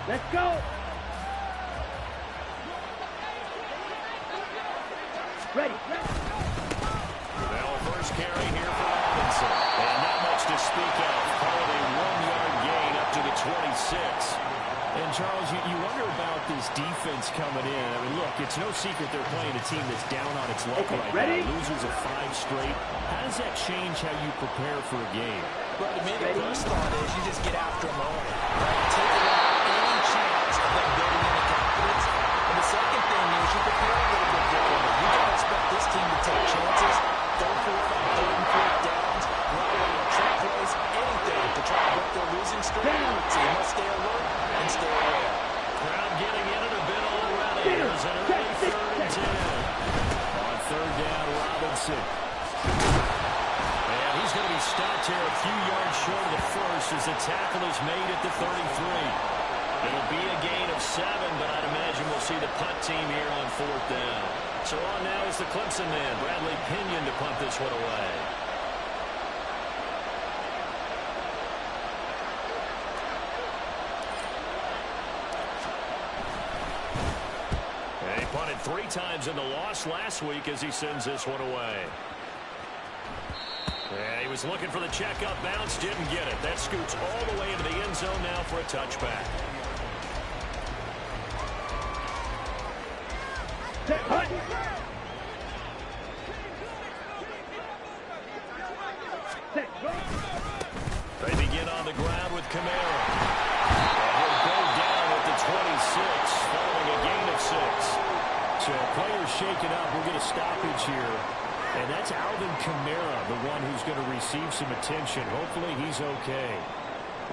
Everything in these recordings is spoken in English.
Let's go. Ready. Well, first carry here for Robinson. And not much to speak of. Call it a 1-yard gain up to the 26. And, Charles, you wonder about this defense coming in. I mean, look, it's no secret they're playing a team that's down on its luck right now. Losers of 5 straight. How does that change how you prepare for a game? Well, to me, the first thought is you just get after them early. Right? Take away any chance of them building any confidence. And the second thing is you prepare a little bit differently. You don't expect this team to take chances. Third and fourth downs, run away trick plays, anything to try to break their losing streak. So you must stay alert and stay aware. Crowd getting in it a bit already. There's an early 3rd and 10. On 3rd down, Robinson. And he's going to be stopped here a few yards short of the first as the tackle is made at the 33. It'll be a gain of 7, but I'd imagine we'll see the punt team here on 4th down. So on now is the Clemson man, Bradley Pinion, to punt this one away. And he punted 3 times in the loss last week as he sends this one away. And he was looking for the check-up bounce, didn't get it. That scoots all the way into the end zone now for a touchback. They begin on the ground with Kamara. He'll go down at the 26 following a gain of 6. So players shaken up. We'll get a stoppage here. And that's Alvin Kamara, the one who's going to receive some attention. Hopefully he's okay.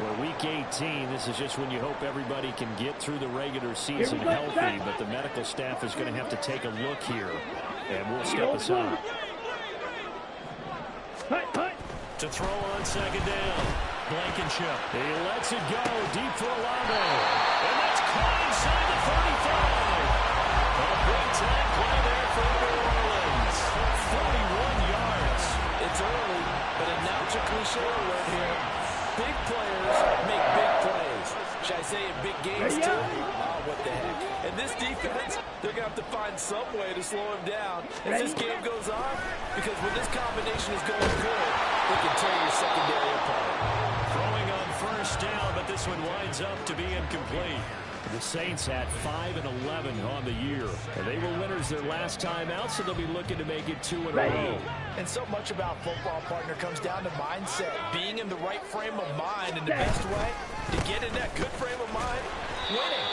Well, week 18, this is just when you hope everybody can get through the regular season healthy, but the medical staff is going to have to take a look here, and we'll step aside. To throw on 2nd down, Blankenship. He lets it go deep for Olave. And that's caught inside the 35. A big-time play there for New Orleans. 41 yards. It's early, but a natural cliche alert here. Big players make big plays. Should I say in big games, too? Oh, what the heck. And this defense, they're going to have to find some way to slow him down as this game goes on, because when this combination is going good, they can tear your secondary apart. Throwing on 1st down, but this one winds up to be incomplete. The Saints had 5-11 on the year. And they were winners their last time out, so they'll be looking to make it 2 in a row. And so much about football, partner, comes down to mindset. Being in the right frame of mind, and the best way to get in that good frame of mind, winning.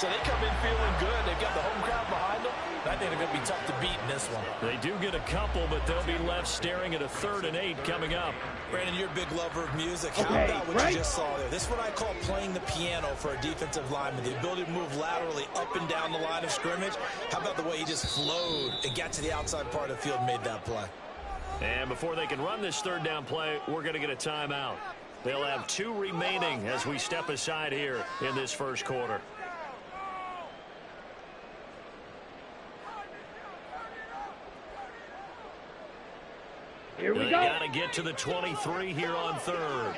So they come in feeling good. They've got the home crowd behind them. I think they're going to be tough to beat in this one. They do get a couple, but they'll be left staring at a 3rd and 8 coming up. Brandon, you're a big lover of music. How about what you just saw there? This is what I call playing the piano for a defensive lineman. The ability to move laterally up and down the line of scrimmage. How about the way he just flowed and got to the outside part of the field and made that play? And before they can run this 3rd down play, we're going to get a timeout. They'll have 2 remaining as we step aside here in this 1st quarter. Here we go. They got to get to the 23 here on 3rd.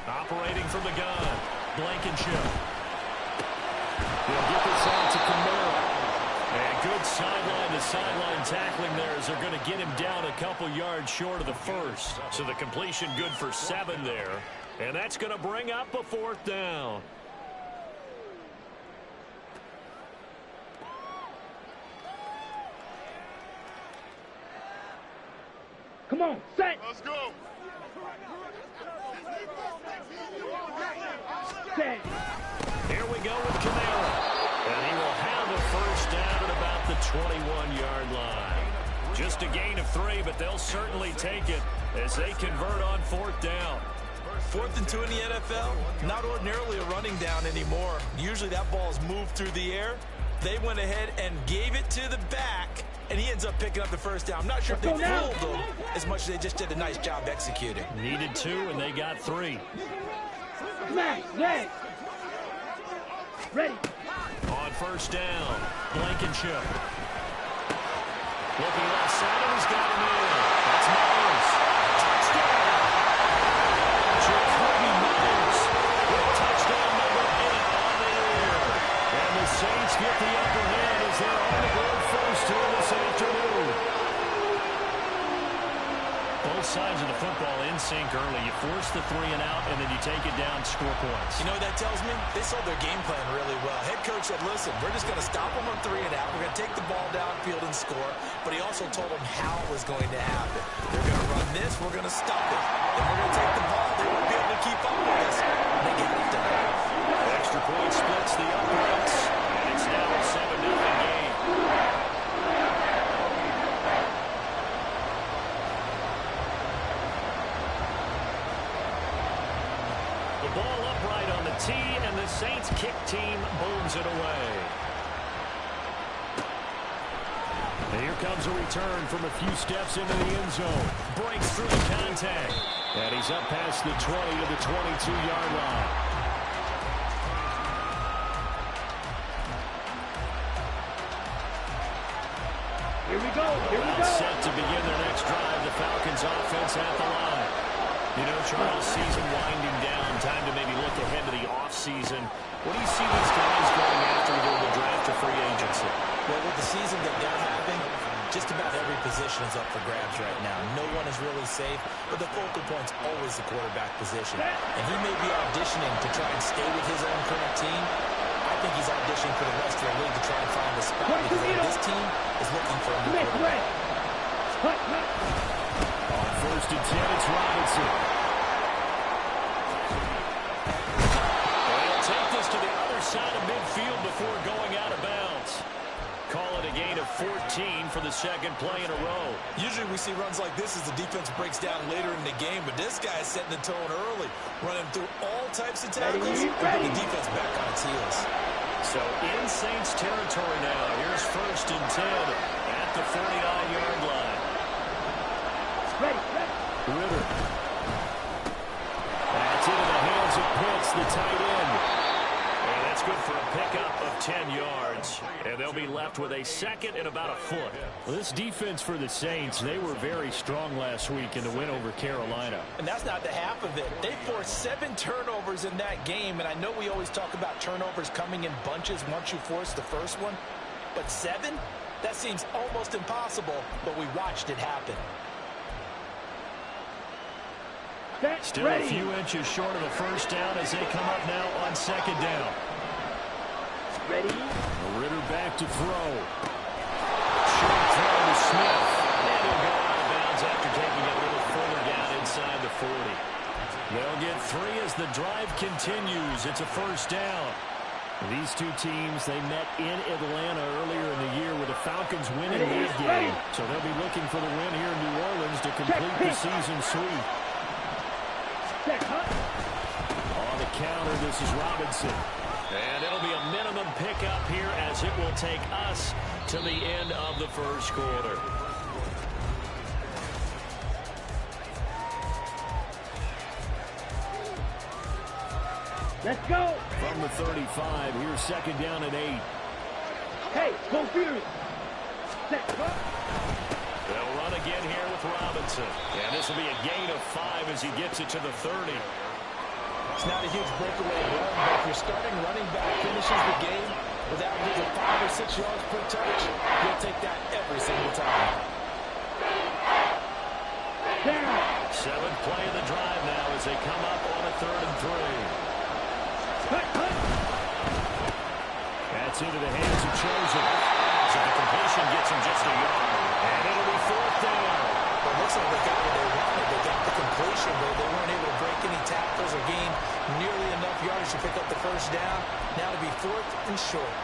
Operating from the gun, Blankenship. They'll get this out to Kamara. And good sideline-to-sideline tackling there as they're going to get him down a couple yards short of the 1st. So the completion good for 7 there. And that's going to bring up a 4th down. Come on, set. Let's go. Set. Here we go with Kamara. And he will have a 1st down at about the 21-yard line. Just a gain of 3, but they'll certainly take it as they convert on 4th down. 4th and 2 in the NFL, not ordinarily a running down anymore. Usually that ball is moved through the air. They went ahead and gave it to the back, and he ends up picking up the 1st down. I'm not sure if they fooled him as much as they just did a nice job executing. Needed 2, and they got 3. Max, ready. On 1st down, Blankenship. Looking left side, and he's got him in. That's Myers. Touchdown. Jacoby Myers both sides of the football in sync early. You force the 3 and out, and then you take it down, score points. You know what that tells me? They sold their game plan really well. Head coach said, listen, we're just going to stop them on 3 and out. We're going to take the ball downfield and score. But he also told them how it was going to happen. They're going to run this. We're going to stop it. Then we're going to take the ball. They won't be able to keep up with us. They got it done. Extra point splits the uprights, and it's now a 7-0 game. The ball upright on the tee, and the Saints kick team booms it away. And here comes a return from a few steps into the end zone. Breaks through the contact. And he's up past the 20 to the 22-yard line. Here we go. Here we go. Set to begin their next drive. The Falcons offense at the line. You know, Charles, season winding down. Time to maybe look ahead to the offseason. What do you see these guys going after with the draft or free agency? Well, with the season that they're having, just about every position is up for grabs right now. No one is really safe, but the focal point's always the quarterback position. And he may be auditioning to try and stay with his own current team. I think he's auditioning for the rest of the league to try and find a spot because this team is looking for a new quarterback. On 1st and 10, it's Robinson. They'll take this to the other side of midfield before going out of bounds. Call it a gain of 14 for the second play in a row. Usually we see runs like this as the defense breaks down later in the game, but this guy is setting the tone early, running through all types of tackles, and putting the defense back on its heels. So in Saints territory now. Here's 1st and 10 at the 49-yard line. Ready. Ritter. That's into the hands of Pitts, the tight end. And that's good for a pickup of 10 yards. And they'll be left with a second and about a foot. Well, this defense for the Saints, they were very strong last week in the win over Carolina. And that's not the half of it. They forced 7 turnovers in that game, and I know we always talk about turnovers coming in bunches once you force the first one. But 7? That seems almost impossible, but we watched it happen. Still a few inches short of a first down as they come up now on 2nd down. Ready. Ritter back to throw. Short throw to Smith. And he'll go out of bounds after taking it a little further down inside the 40. They'll get 3 as the drive continues. It's a first down. These two teams, they met in Atlanta earlier in the year with the Falcons winning that game. So they'll be looking for the win here in New Orleans to complete the season sweep. On the counter, this is Robinson. And it'll be a minimum pickup here as it will take us to the end of the first quarter. Let's go. From the 35, here's 2nd down and 8. Hey, go Fury. Set. They'll run again here with Robinson. And this will be a gain of 5 as he gets it to the 30. It's not a huge breakaway run, but if your starting running back finishes the game with averages of 5 or 6 yards per touch, you'll take that every single time. Down. 7th play of the drive now as they come up on a 3rd and 3. That's into the hands of Chosen. So the completion gets him just a yard. And it'll be 4th down. Well, it looks like they got what they wanted. They got the completion, but they weren't able to break any tackles or gain nearly enough yards to pick up the first down. Now to be 4th and short.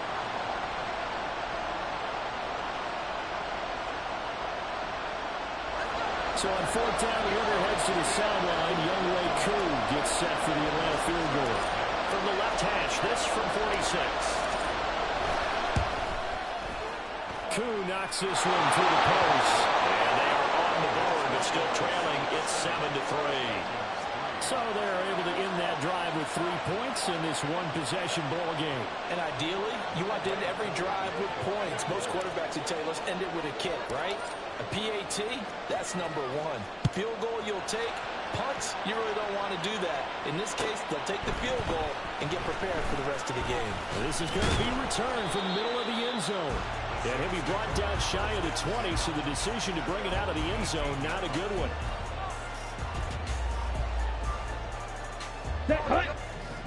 So on 4th down, the Ritter heads to the sideline. Younghoe Koo gets set for the Atlanta field goal. From the left hash, this from 46. Koo knocks this one through the post. And they are on the board, but still trailing. It's 7-3. So they're able to end that drive with 3 points in this one-possession ball game. And ideally, you want to end every drive with points. Most quarterbacks would tell you, let's end it with a kick, right? A PAT, that's number 1. Field goal you'll take. Punts, you really don't want to do that. In this case, they'll take the field goal and get prepared for the rest of the game. This is going to be returned from the middle of the end zone. And he'll be brought down shy of the 20, so the decision to bring it out of the end zone, not a good one. Set. Cut.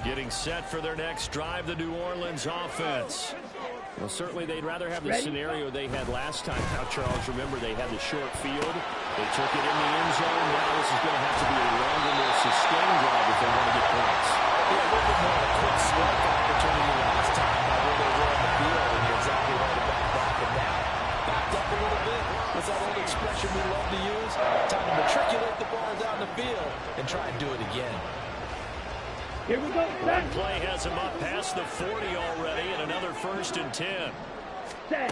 Getting set for their next drive, the New Orleans offense. Well, certainly they'd rather have the Ready? scenario they had last time. Now, Charles, remember they had the short field. They took it in the end zone. Now this is going to have to be a longer, more sustained drive if they want to get points. Yeah, a little bit more of a quick strike opportunity last time by where they were on the field, and you're exactly right about that. But now, backed up a little bit. What's that old expression we love to use? Time to matriculate the ball down the field and try and do it again. Here we go. One Set. play has him up past the 40 already, and another 1st and 10. Set.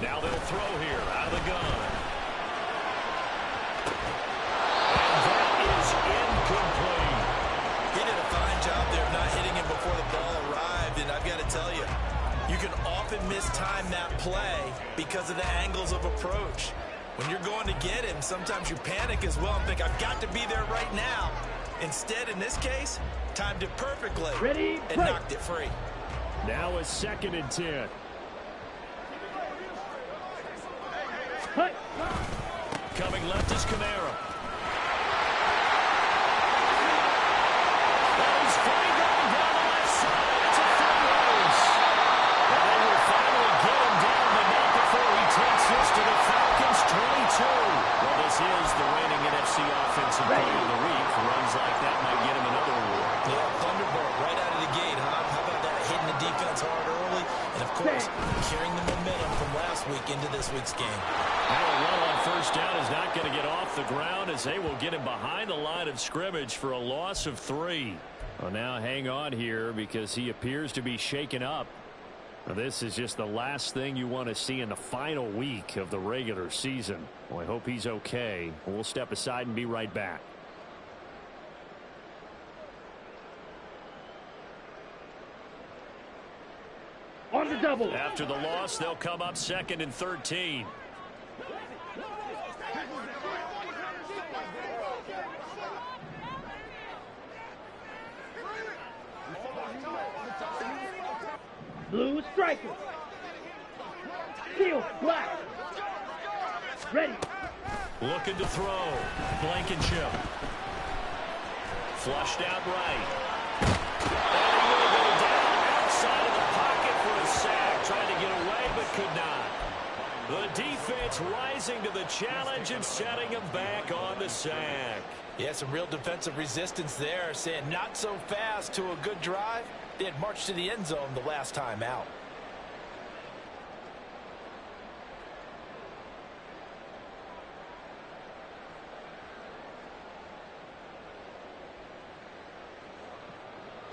Now they'll throw here out of the gun. And that is incomplete. He did a fine job there of not hitting him before the ball arrived, and I've got to tell you, you can often mistime that play because of the angles of approach. When you're going to get him, sometimes you panic as well and think, I've got to be there right now. Instead, in this case, timed it perfectly Ready, and play. knocked it free. Now a 2nd and 10. Cut. Coming left is Kamara. He's free going down the left side. It's a foot race. And they will finally get him down the net before he takes this to the Falcons' 22. Well, this is the reigning NFC Offensive Player of the Week. Runs like that might get him another award. Yeah, Thunderbolt right out of the gate, huh? How about that? Hitting the defense hard early, and of course, carrying the momentum from last week into this week's game. Now a run on 1st down is not going to get off the ground as they will get him behind the line of scrimmage for a loss of 3. Well, now hang on here because he appears to be shaken up. Now, this is just the last thing you want to see in the final week of the regular season. Well, I hope he's okay. We'll step aside and be right back. On the double. After the loss, they'll come up 2nd and 13. Blue striker. Steel black. Ready. Looking to throw. Blankenship. Flushed out right. And he will go down outside of the pocket for a sack. Trying to get away, but could not. The defense rising to the challenge and setting him back on the sack. Yeah, some real defensive resistance there, saying not so fast to a good drive. They had marched to the end zone the last time out.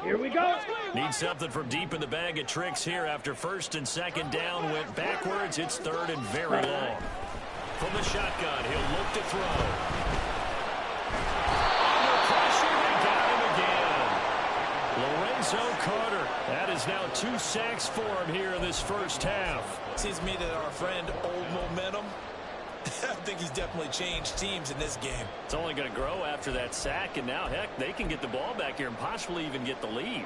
Here we go. Need something from deep in the bag of tricks here after 1st and 2nd down went backwards. It's 3rd and very long. From the shotgun, he'll look to throw. Under pressure, they got him again. Lorenzo Carter. That is now 2 sacks for him here in this 1st half. Seems to me that our friend Old Momentum, I think he's definitely changed teams in this game. It's only going to grow after that sack, and now, heck, they can get the ball back here and possibly even get the lead.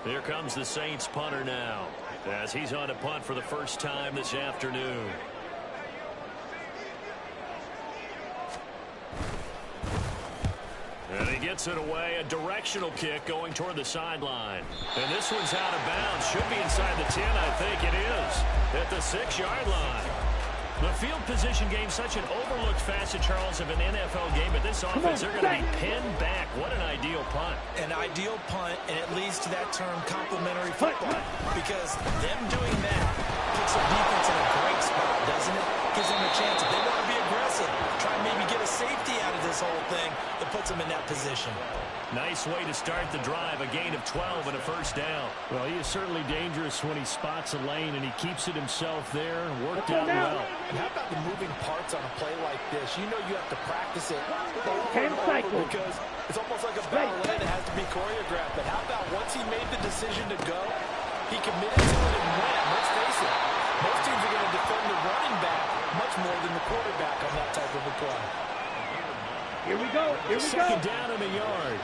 Here comes the Saints punter now, as he's on a punt for the first time this afternoon. And he gets it away, a directional kick going toward the sideline. And this one's out of bounds. Should be inside the 10, I think it is. At the 6-yard line. The field position game, such an overlooked facet, Charles, of an NFL game. But this offense, they're going to be pinned back. What an ideal punt. An ideal punt, and it leads to that term complimentary football. Because them doing that puts the defense in a great spot, doesn't it? Gives them a chance. If they want to be aggressive, try and maybe get a safety out of this whole thing, that puts them in that position. Nice way to start the drive, a gain of 12 and a 1st down. Well, he is certainly dangerous when he spots a lane, and he keeps it himself there and worked out well. And how about the moving parts on a play like this? You know you have to practice it over Hand and cycle. over because it's almost like a ballet that has to be choreographed. But how about once he made the decision to go, he committed to it and went. Let's face it, most teams are going to defend the running back much more than the quarterback on that type of a play. Here we go. Here we go. 2nd down and a yard.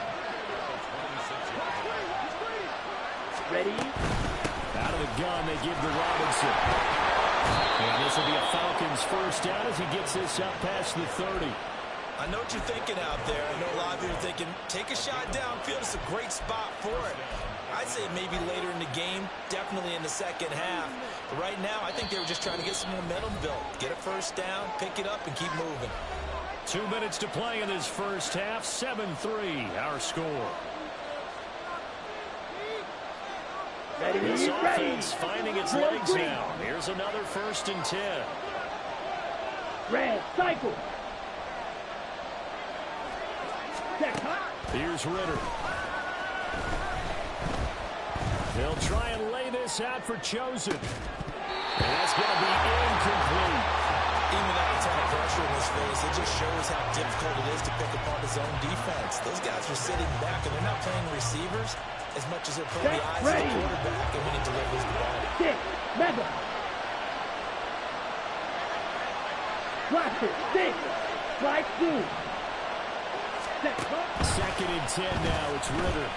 Ready. Out of the gun, they give to Robinson. And this will be a Falcons his first down as he gets this up past the 30. I know what you're thinking out there. I know a lot of you are thinking, take a shot downfield. It's a great spot for it. I'd say maybe later in the game, definitely in the second half. But right now, I think they were just trying to get some momentum built. Get a first down, pick it up, and keep moving. 2 minutes to play in this first half. 7-3, our score. This offense finding its legs now. Here's another 1st and 10. Red, cycle. Here's Ritter. They'll try and lay this out for Chosen. And that's going to be incomplete. Even without a ton of pressure in his face, it just shows how difficult it is to pick apart his own defense. Those guys are sitting back, and they're not playing receivers as much as they're playing the eyes of the quarterback and when he delivers the ball. Six, mega. Watch it, six, slide through. 2nd and 10 now. It's Ritter.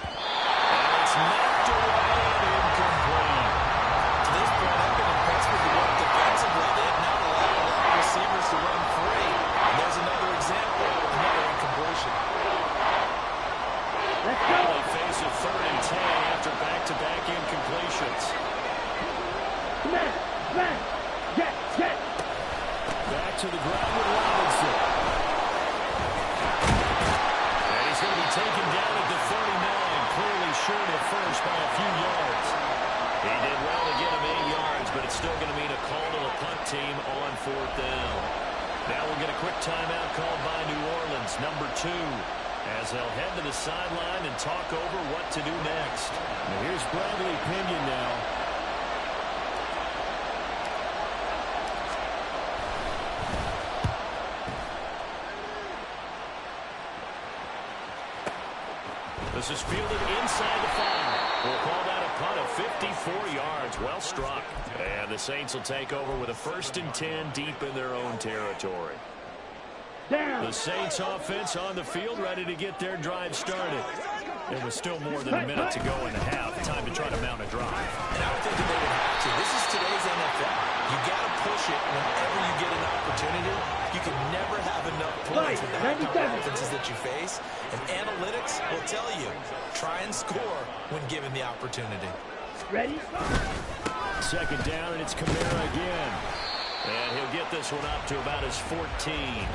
And it's knocked away and incomplete. To this point, I've been impressed with the work defensively. They have not allowed a lot of receivers to run free. And there's another example, another incompletion. Let's go. They face a 3rd and 10 after back-to-back incompletions. Smash, smash, get. Back to the ground with Robinson. And he's going to be taken down at the 39, clearly short of first by a few yards. He did well to get him 8 yards, but it's still going to mean a call to the punt team on 4th down. Now we'll get a quick timeout called by New Orleans, number 2, as they'll head to the sideline and talk over what to do next. Now here's Bradley Pinion now. This is fielded inside the 5. We'll call that a punt of 54 yards. Well struck. And the Saints will take over with a 1st and 10 deep in their own territory. The Saints offense on the field, ready to get their drive started. There was still more than a minute to go in the half. Time to try to mount a drive. And I would think that they would have to. This is today's NFL. You got to push it whenever you get an opportunity. You can never have enough points with the high offenses that you face. And analytics will tell you, try and score when given the opportunity. Ready? 2nd down, and it's Kamara again. And he'll get this one up to about his 14.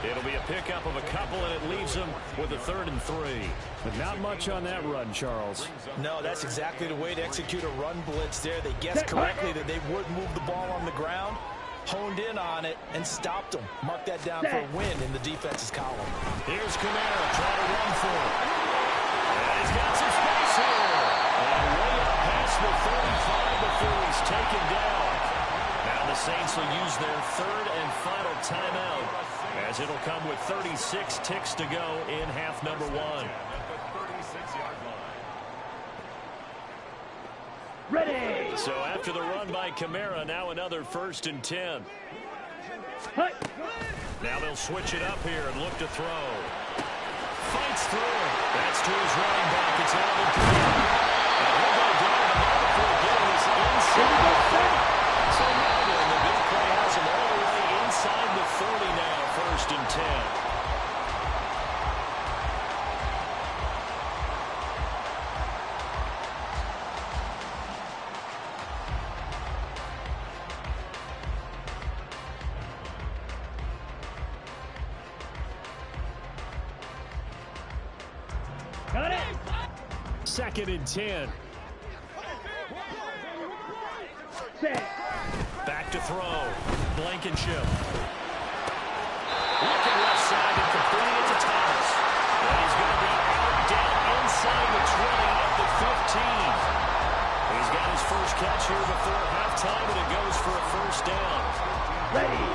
It'll be a pickup of a couple, and it leaves him with a 3rd and 3. But not much on that run, Charles. No, that's exactly the way to execute a run blitz there. They guessed correctly that they would move the ball on the ground, honed in on it, and stopped them. Mark that down for a win in the defense's column. Here's Kamara trying to run for it. And he's got some space here. And way up past the 35 before he's taken down. Now the Saints will use their 3rd and final timeout, as it'll come with 36 ticks to go in half number 1. Ready. So after the run by Kamara, now another 1st and 10. Now they'll switch it up here and look to throw. Fights through it. That's to his running back. It's Alvin Kamara. And he'll go down the middle for getting this inside. So Melvin, the big play has him all the way inside the 30 now, 1st and 10. Got it. 2nd and 10. Set. Back to throw. Blankenship. Looking left side and completing it to Thomas. And he's going to be out down inside the 20 at the 15. He's got his first catch here before halftime, and it goes for a 1st down. Ready.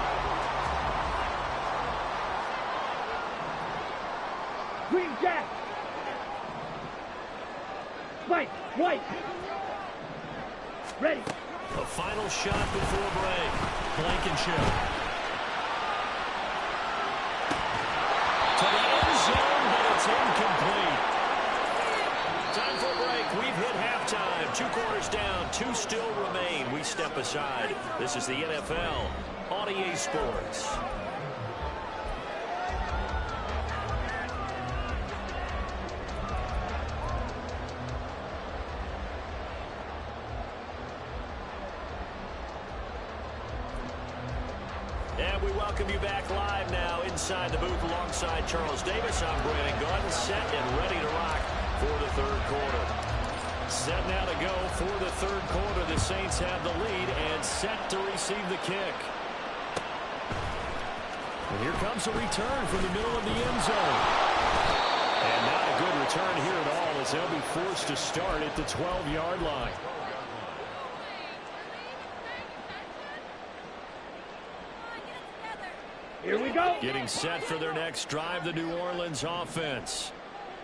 Green Jack. White. Ready. A final shot before break. Blankenship. To the end zone, but it's incomplete. Time for a break. We've hit halftime. 2 quarters down. 2 still remain. We we step aside. This is the NFL on EA Sports. And we welcome you back live now inside the booth alongside Charles Davis. I'm Brandon Gaudin, set and ready to rock for the third quarter. Set now to go for the third quarter. The Saints have the lead and set to receive the kick. And here comes a return from the middle of the end zone. And not a good return here at all as they'll be forced to start at the 12-yard line. Here we go. Getting set for their next drive, the New Orleans offense.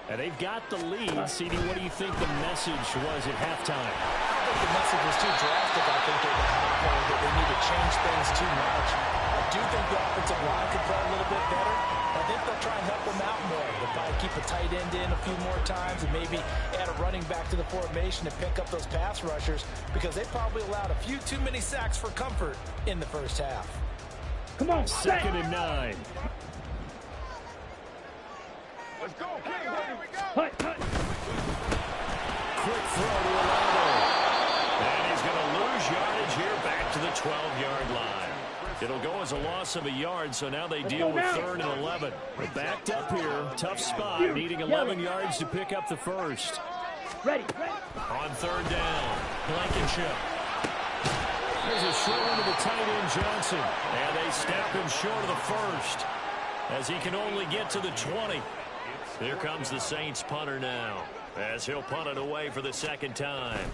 And they've got the lead. CD, what do you think the message was at halftime? I think the message was too drastic. I think they're the half point that they need to change things too much. I do think the offensive line could play a little bit better. I think they'll try and help them out more. They'll probably keep a tight end in a few more times and maybe add a running back to the formation and pick up those pass rushers because they probably allowed a few too many sacks for comfort in the first half. Come on, Second and 9. Let's go, King. Here we go. Hut, hut. Quick throw to Olave. And he's going to lose yardage here back to the 12-yard line. It'll go as a loss of a yard, so now they deal with 3rd and 11. They're backed up here. Tough spot, needing 11 yards to pick up the first. Ready. On 3rd down, Blankenship. There's a short one to the tight end, Johnson. And they snap him short of the first as he can only get to the 20. Here comes the Saints punter now as he'll punt it away for the second time.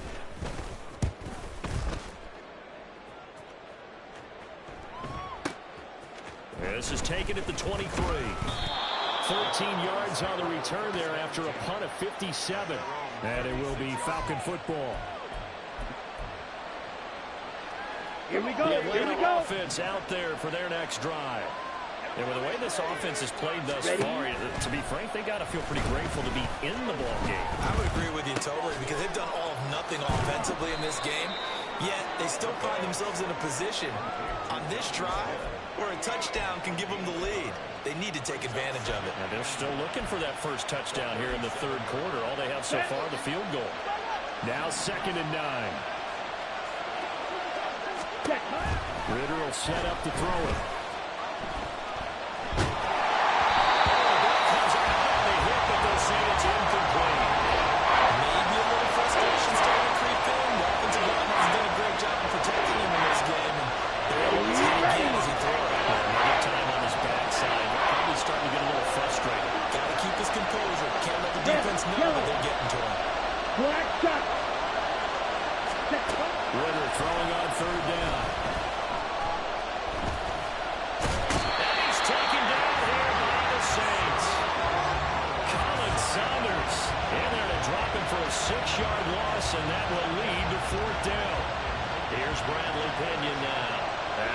This is taken at the 23. 13 yards on the return there after a punt of 57. And it will be Falcon football. Here we go. The Here we Atlanta go. offense out there for their next drive. And with the way this offense has played thus far, to be frank, they got to feel pretty grateful to be in the ball game. I would agree with you totally because they've done all of nothing offensively in this game, yet they still find themselves in a position on this drive where a touchdown can give them the lead. They need to take advantage of it. And they're still looking for that first touchdown here in the third quarter. All they have so far, the field goal. Now 2nd and 9. Ritter will set up to throw it. It's incomplete. Maybe a little frustration starting to creep in. The offensive line has done a great job of protecting him in this game. And they're able to see again as he throws it. Another time on his backside. Probably starting to get a little frustrated. Got to keep his composure. Can't let the defense know that they're getting to him. Black shot. Ritter throwing on 3rd down. And he's taken down here by the Saints. Saunders in there to drop him for a 6-yard loss, and that will lead to 4th down. Here's Bradley Pinion now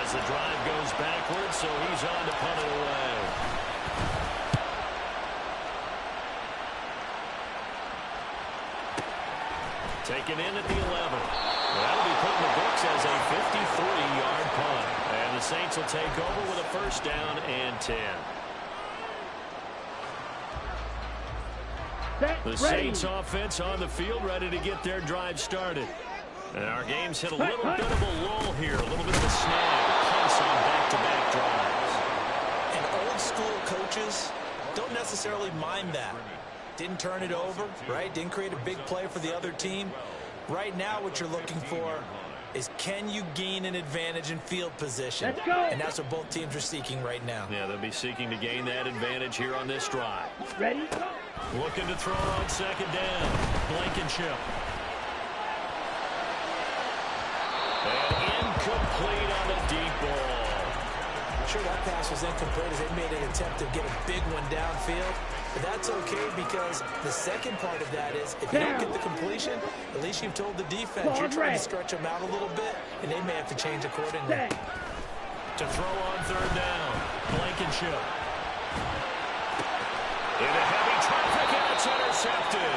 as the drive goes backwards, so he's on to punt it away. Taken in at the 11. That'll be put in the books as a 53-yard punt. And the Saints will take over with a 1st down and 10. The Saints offense on the field ready to get their drive started. And our game's hit a little bit of a lull here, a little bit of a snag, pace on back-to-back drives. And old-school coaches don't necessarily mind that. Didn't turn it over, right? Didn't create a big play for the other team. Right now what you're looking for is can you gain an advantage in field position? Let's go. And that's what both teams are seeking right now. Yeah, they'll be seeking to gain that advantage here on this drive. Ready? Looking to throw on 2nd down. Blankenship. And incomplete on the deep ball. I'm sure that pass was incomplete as they made an attempt to get a big one downfield. But that's okay because the second part of that is if you don't get the completion, at least you've told the defense you're trying to stretch them out a little bit, and they may have to change accordingly. To throw on 3rd down. Blankenship. Into heavy traffic, and it's intercepted.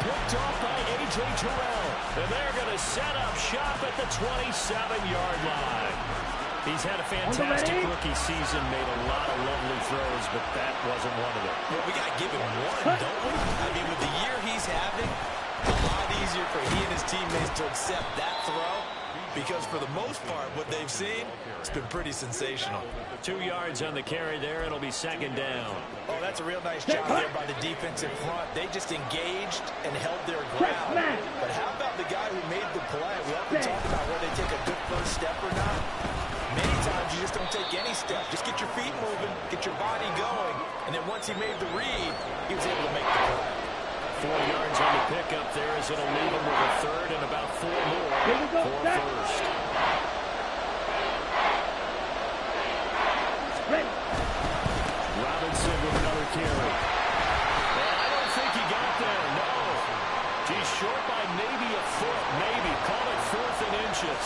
Picked off by A.J. Terrell. And they're going to set up shop at the 27-yard line. He's had a fantastic rookie season, made a lot of lovely throws, but that wasn't one of them. Well, we got to give him one, don't we? I mean, with the year he's having, a lot easier for he and his teammates to accept that throw, because for the most part, what they've seen, it's been pretty sensational. 2 yards on the carry there. It'll be second down. Oh, that's a real nice job there by the defensive front. They just engaged and held their ground. But how about the guy who made the play? We often talk about whether they take a good first step or not. Many times you just don't take any step. Just get your feet moving, get your body going, and then once he made the read, he was able to make the play. 4 yards on the pickup there as it'll leave him with a third and about 4 more for first. Robinson with another carry. And I don't think he got there, no. He's short by maybe a foot, maybe. Call it 4th and inches.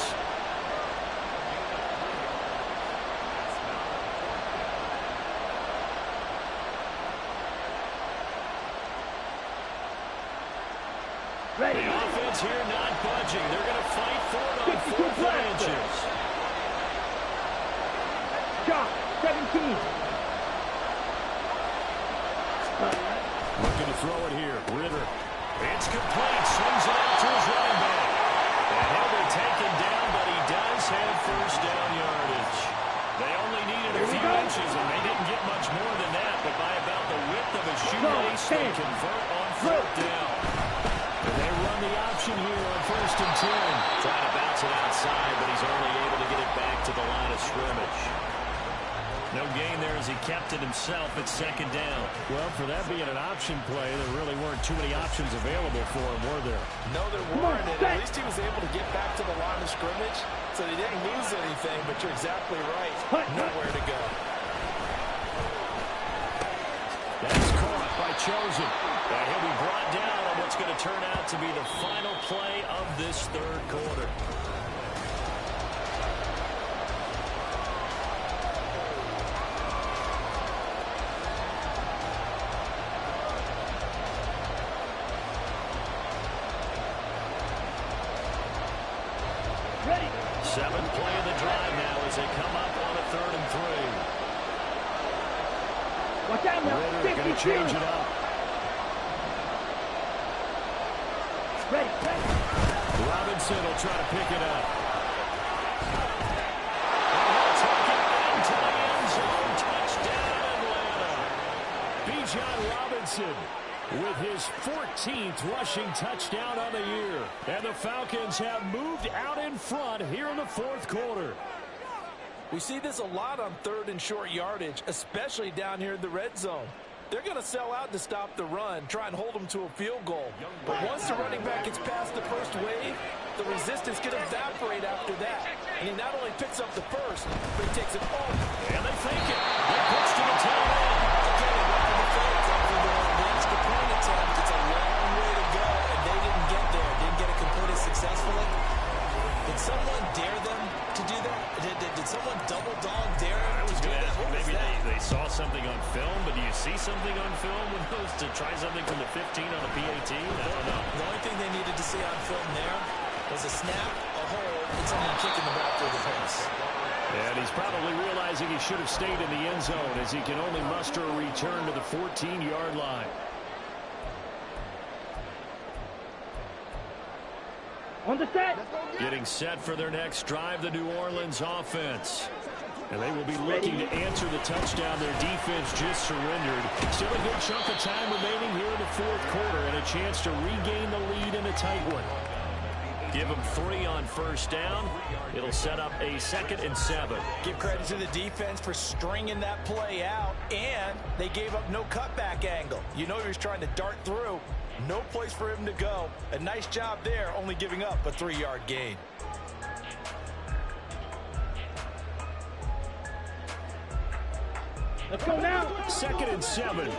Ready. The offense here not budging. They're going to fight for it on 4th inches. Shot, 17. Looking to throw it here. Ritter. It's complete. Swings it out to his running back. And he'll be taken down, but he does have first down yardage. They only needed a few inches, and they didn't get much more than that. But by about the width of his shoelace, they convert on 4th down. And they run the option here on 1st and 10. Trying to bounce it outside, but he's only able to get it back to the line of scrimmage. No gain there as he kept it himself at 2nd down. Well, for that being an option play, there really weren't too many options available for him, were there? No, there weren't, and at least he was able to get back to the line of scrimmage, so he didn't lose anything, but you're exactly right. Nowhere to go. That's caught by Chosen. And he'll be brought down on what's going to turn out to be the final play of this 3rd quarter. Ready. 7th play of the drive now as they come up on a 3rd and 3. Watch out now. Ritter going to change it up. Ready. Robinson will try to pick it up. And he'll take it into the end zone. Touchdown, Atlanta. Bijan Robinson with his 14th rushing touchdown on the year. And the Falcons have moved out in front here in the 4th quarter. We see this a lot on 3rd and short yardage, especially down here in the red zone. They're going to sell out to stop the run, try and hold them to a field goal. But once the running back gets past the first wave, the resistance can evaporate after that. And he not only picks up the first, but he takes it home. And they fake it. He puts to the tail end. Okay, right to the fake. After the extra point attempt, it's a long way to go, and they didn't get there. Didn't get it completed successfully. Did someone dare them to do that? Did someone double dog dare them to do that? Maybe they saw something on film, but do you see something on film with those to try something from the 15 on a PAT? I don't know. The only thing they needed to see on film there was a snap, a hold, and someone kicking the ball through the pass. And he's probably realizing he should have stayed in the end zone as he can only muster a return to the 14-yard line. On the set. Getting set for their next drive, the New Orleans offense. And they will be looking to answer the touchdown their defense just surrendered. Still a good chunk of time remaining here in the 4th quarter and a chance to regain the lead in a tight one. Give them 3 on 1st down. It'll set up a 2nd and 7. Give credit to the defense for stringing that play out, and they gave up no cutback angle. You know he was trying to dart through. No place for him to go. A nice job there, only giving up a 3-yard gain. Let's go now. 2nd and 7.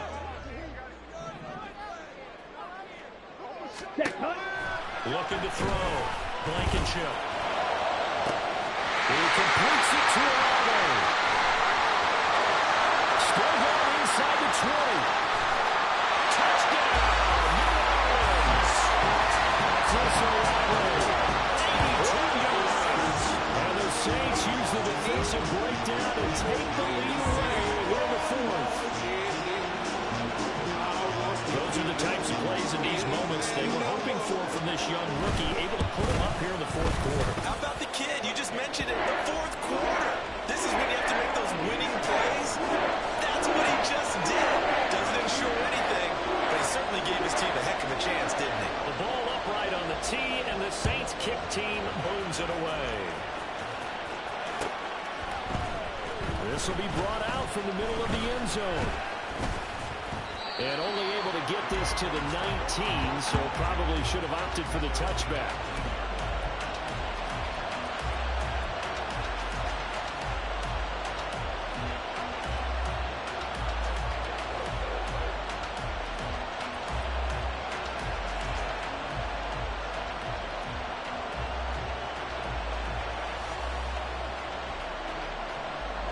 Set, cut. Looking to throw. Blankenship. He completes it to Olave. Still going inside the 20. Touchdown, New Orleans. Chris Olave needs to break down and take the lead away here in the fourth. Those are the types of plays in these moments they were hoping for from this young rookie, able to put him up here in the fourth quarter. How about the kid? You just mentioned it, the fourth quarter. This is when you have to make those winning plays. That's what he just did. Doesn't ensure anything, but he certainly gave his team a heck of a chance, didn't he? The ball upright on the tee, and the Saints kick team booms it away. This will be brought out from the middle of the end zone. And only able to get this to the 19, so probably should have opted for the touchback.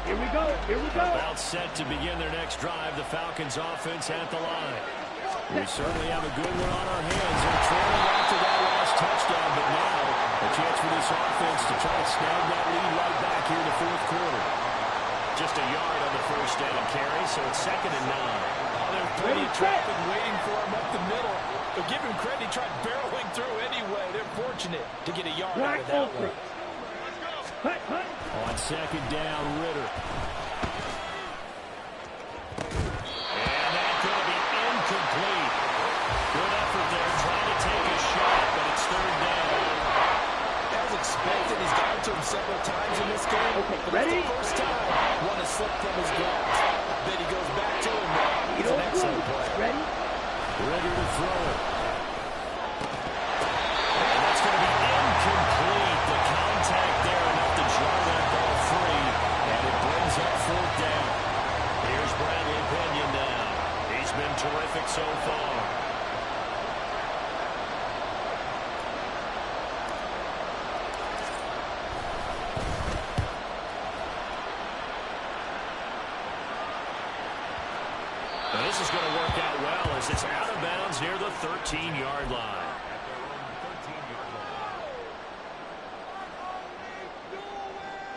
Here we go. About set to begin their next drive. The Falcons offense at the line. We certainly have a good one on our hands. They're trailing after that last touchdown, but now a chance for this offense to try to snag that lead right back here in the fourth quarter. Just a yard on the first down carry, so it's 2nd and 9. Oh, there's plenty of traffic waiting for him up the middle. But give him credit, he tried barreling through anyway. They're fortunate to get a yard out of that one. On 2nd down, Ritter. Complete. Good effort there, trying to take a shot, but it's 3rd down. As expected, he's gotten to him several times in this game. Okay, but ready? it's the first time one has slipped from his grasp. Then he goes back to him now. He's an excellent player. Ready? Ready to throw it. And that's going to be incomplete. The contact there enough to jar that ball free, and it brings up 4th down. Here's Bradley Pinion now. He's been terrific so far. Now this is going to work out well as it's out of bounds near the 13-yard line.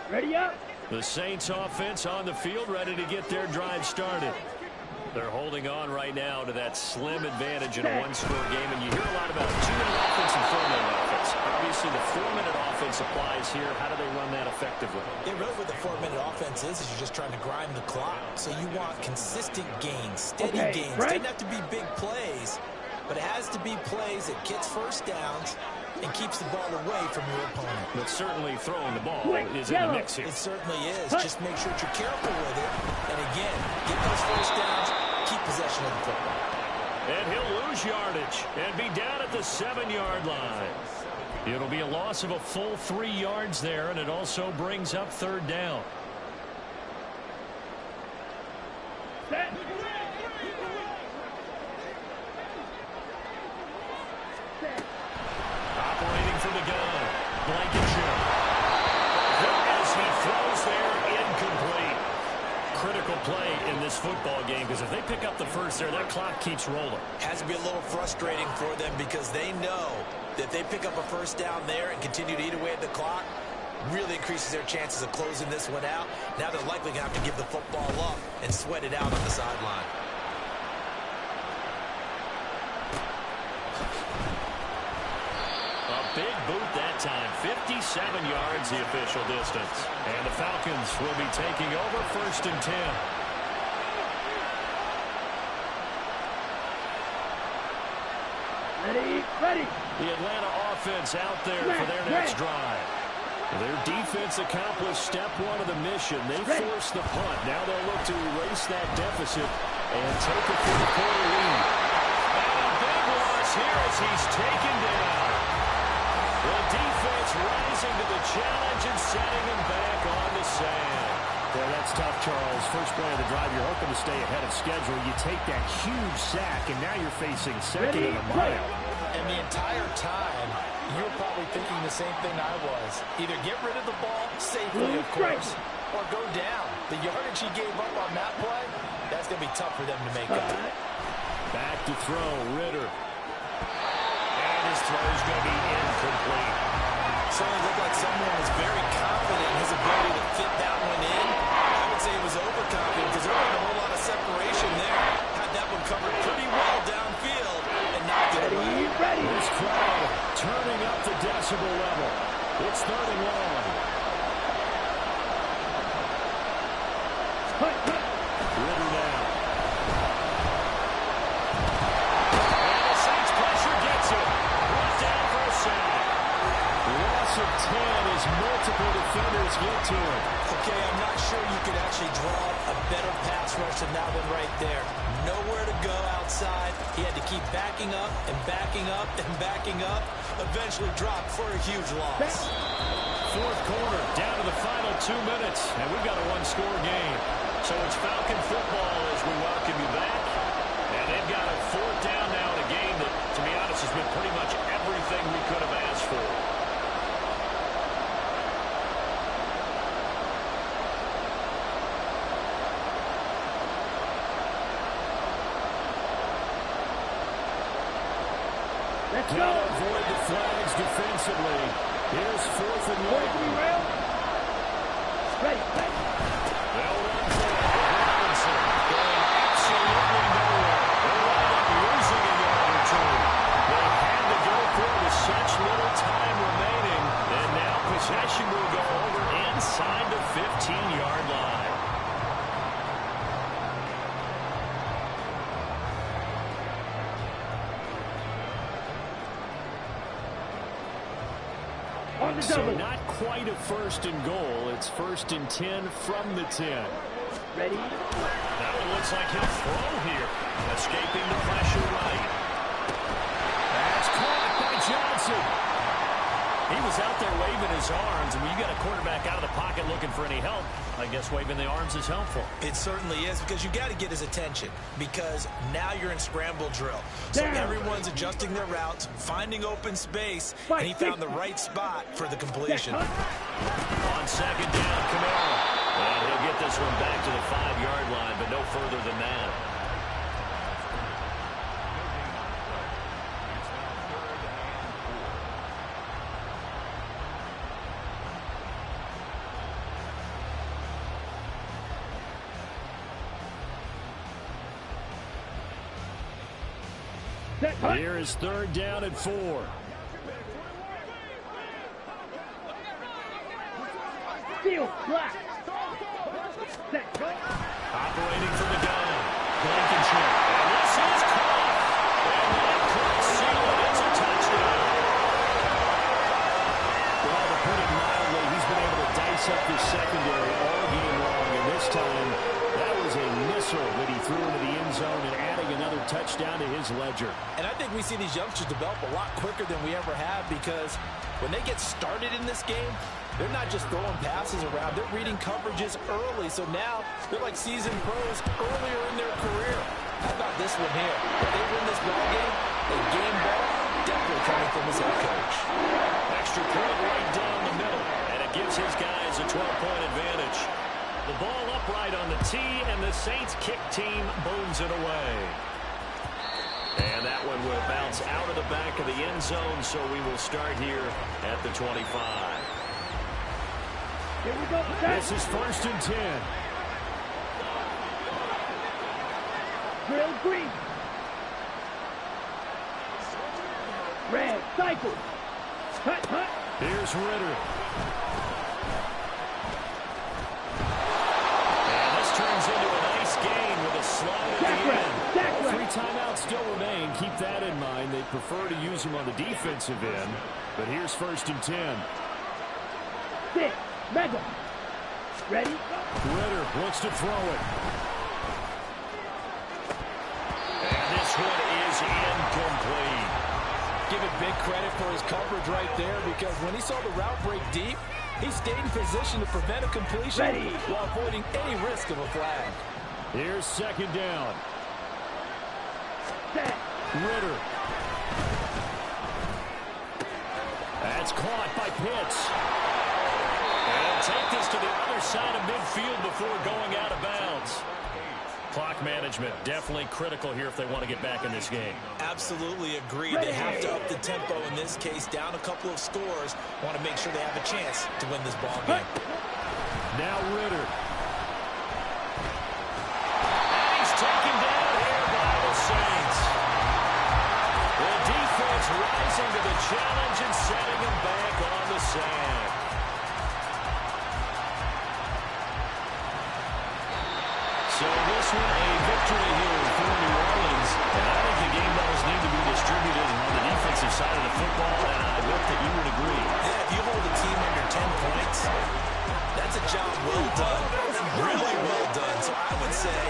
Ready up. The Saints offense on the field, ready to get their drive started. They're holding on right now to that slim advantage in a one-score game, and you hear a lot about 2-minute offense and 4-minute offense. Obviously, the 4-minute offense applies here. How do they run that effectively? Yeah, really what the 4-minute offense is you're just trying to grind the clock. So you want consistent gains, steady gains. Right. Doesn't have to be big plays, but it has to be plays that gets first downs and keeps the ball away from your opponent. But certainly throwing the ball is in the mix here. It certainly is. Just make sure that you're careful with it. And again, get those first downs, keep possession of the football. And he'll lose yardage and be down at the 7-yard line. It'll be a loss of a full 3 yards there, and it also brings up 3rd down. Set. Operating from the gun, Blankenship. As he throws there, incomplete. Critical play in this football game, because if they pick up the first there, that clock keeps rolling. Has to be a little frustrating for them because they know that they pick up a first down there and continue to eat away at the clock, really increases their chances of closing this one out. Now they're likely going to have to give the football up and sweat it out on the sideline. Big boot that time. 57 yards the official distance. And the Falcons will be taking over 1st and 10. Ready. The Atlanta offense out there for their next drive. Their defense accomplished step 1 of the mission. They forced the punt. Now they'll look to erase that deficit and take a 4-quarter lead. And a big loss here as he's taken down. The defense rising to the challenge and setting him back on the sand. Yeah, that's tough, Charles. First play of the drive, you're hoping to stay ahead of schedule. You take that huge sack, and now you're facing 2nd and a mile. And the entire time, you're probably thinking the same thing I was. Either get rid of the ball safely, of course, or go down. The yardage he gave up on that play, that's going to be tough for them to make up. Back to throw, Ritter. And his throw's going to be incomplete. Certainly looked like someone was very confident in his ability to fit that Ritter now. And the Saints pressure gets him. Brought down for a sack. Loss of 10 as multiple defenders get to him. Okay, I'm not sure you could actually draw a better pass rush than that one right there. Nowhere to go outside. He had to keep backing up and backing up and backing up. Eventually dropped for a huge loss. Fourth quarter, down to the final 2 minutes, and we've got a one-score game. So it's Falcon football as we welcome you back. And they've got a fourth down now in a game that, to be honest, has been pretty much everything we could have asked for. Let's go. Trying to avoid the flags defensively. Here's 4th and 1. Ready. They'll run for it with Robinson. Going absolutely nowhere. They wind up losing a yard or two. They had to go for it with such little time remaining. And now possession will go over inside the 15-yard line. So not quite a 1st and goal. It's 1st and 10 from the 10. Ready. That one looks like he'll throw here. Escaping the pressure right. That's caught by Johnson. He was out there waving his arms, and when you got a quarterback out of the pocket looking for any help, I guess waving the arms is helpful. It certainly is, because you got to get his attention, because now you're in scramble drill. So everyone's adjusting their routes, finding open space, and he found the right spot for the completion. On second down, Kamara. And he'll get this one back to the 5-yard line, but no further than that. Here is 3rd down and 4. Field black. Set. Operating from the gun. Blankenship. And this is caught. And that could seal it. It's a touchdown. Well, to put it mildly, he's been able to dice up this secondary all game long. And this time, that was a missile that he threw into the end zone and adding another touchdown to his ledger. And I think we see these youngsters develop a lot quicker than we ever have, because when they get started in this game, they're not just throwing passes around. They're reading coverages early. So now they're like seasoned pros earlier in their career. How about this one here? If they win this ball game, a game ball, definitely coming from his head coach. Extra point right down the middle. And it gives his guys a 12-point advantage. The ball upright on the tee, and the Saints kick team booms it away. And that one will bounce out of the back of the end zone, so we will start here at the 25. Here we go. This is 1st and 10. Drill green. Red cycle. Cut. Here's Ritter. And this turns into a nice gain with a slide at the end. 3 timeouts still remain. Keep that in mind. They prefer to use them on the defensive end. But here's 1st and 10. 6. Mega. Ready? Ritter looks to throw it. And this one is incomplete. Give it big credit for his coverage right there, because when he saw the route break deep, he stayed in position to prevent a completion while avoiding any risk of a flag. Here's 2nd down. Set. Ritter. That's caught by Pitts. And take this to the other side of midfield before going out of bounds. Clock management definitely critical here if they want to get back in this game. Absolutely agreed. They have to up the tempo in this case, down a couple of scores. Want to make sure they have a chance to win this ball game. Now Ritter. And he's taken down here by the Saints. The defense rising to the challenge and setting him back on the sand. So this one a victory here for New Orleans. And I think the game balls need to be distributed on the defensive side of the football, and I hope that you would agree. Yeah, if you hold a team under 10 points, that's a job well done. Really well done. So I would say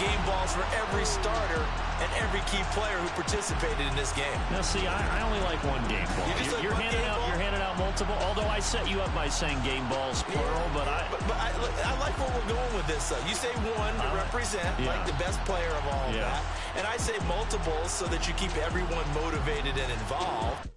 game balls for every starter and every key player who participated in this game. Now, see, I only like one game ball. You're handing out multiple, although I set you up by saying game balls, plural, but I like where we're going with this. You say one to represent, like the best player of all of that. And I say multiples so that you keep everyone motivated and involved.